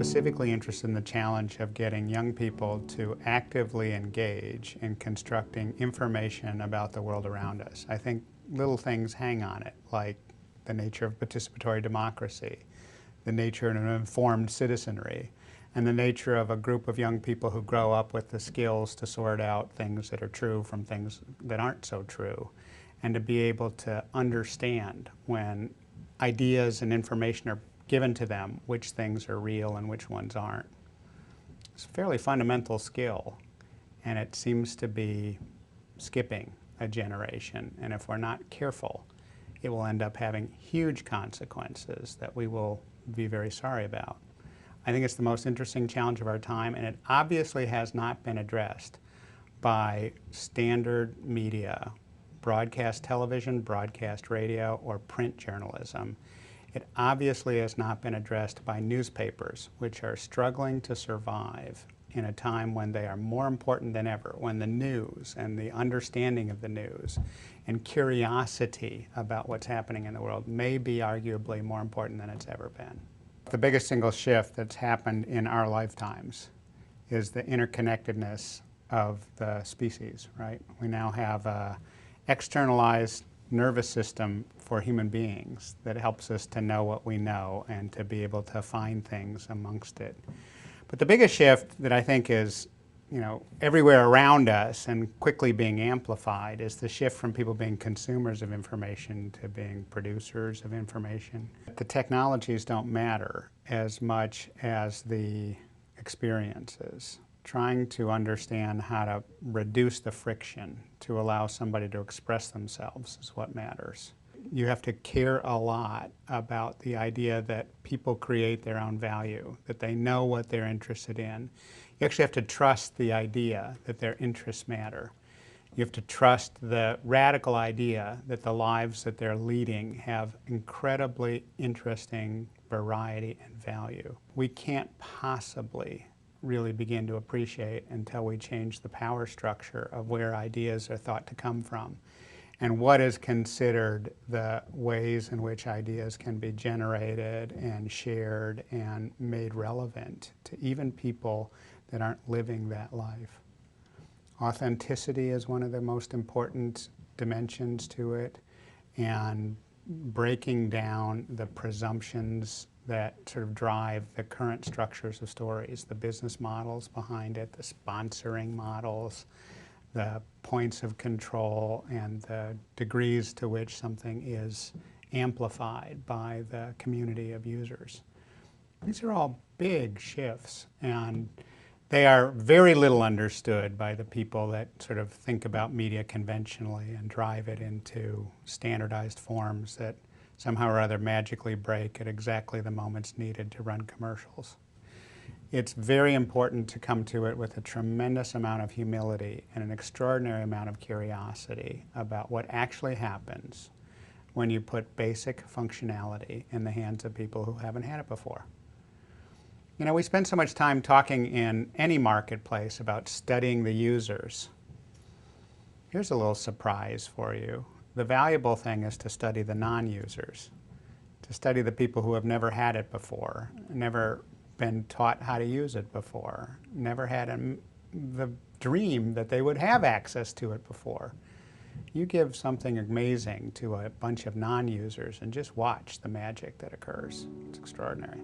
specifically interested in the challenge of getting young people to actively engage in constructing information about the world around us. I think little things hang on it, like the nature of participatory democracy, the nature of an informed citizenry, and the nature of a group of young people who grow up with the skills to sort out things that are true from things that aren't so true, and to be able to understand when ideas and information are given to them which things are real and which ones aren't. It's a fairly fundamental skill, and it seems to be skipping a generation, and if we're not careful, it will end up having huge consequences that we will be very sorry about. I think it's the most interesting challenge of our time, and it obviously has not been addressed by standard media, broadcast television, broadcast radio, or print journalism. It obviously has not been addressed by newspapers, which are struggling to survive in a time when they are more important than ever, when the news and the understanding of the news and curiosity about what's happening in the world may be arguably more important than it's ever been. The biggest single shift that's happened in our lifetimes is the interconnectedness of the species, right? We now have an externalized nervous system for human beings that helps us to know what we know and to be able to find things amongst it. But the biggest shift that I think is, everywhere around us and quickly being amplified is the shift from people being consumers of information to being producers of information. The technologies don't matter as much as the experiences. Trying to understand how to reduce the friction to allow somebody to express themselves is what matters. You have to care a lot about the idea that people create their own value, that they know what they're interested in. You actually have to trust the idea that their interests matter. You have to trust the radical idea that the lives that they're leading have incredibly interesting variety and value. We can't possibly really begin to appreciate until we change the power structure of where ideas are thought to come from and what is considered the ways in which ideas can be generated and shared and made relevant to even people that aren't living that life. Authenticity is one of the most important dimensions to it, and breaking down the presumptions that sort of drive the current structures of stories, the business models behind it, the sponsoring models, the points of control, and the degrees to which something is amplified by the community of users. These are all big shifts, and they are very little understood by the people that sort of think about media conventionally and drive it into standardized forms that somehow or other magically break at exactly the moments needed to run commercials. It's very important to come to it with a tremendous amount of humility and an extraordinary amount of curiosity about what actually happens when you put basic functionality in the hands of people who haven't had it before. We spend so much time talking in any marketplace about studying the users. Here's a little surprise for you. The valuable thing is to study the non-users, to study the people who have never had it before, never been taught how to use it before, never had the dream that they would have access to it before. You give something amazing to a bunch of non-users and just watch the magic that occurs. It's extraordinary.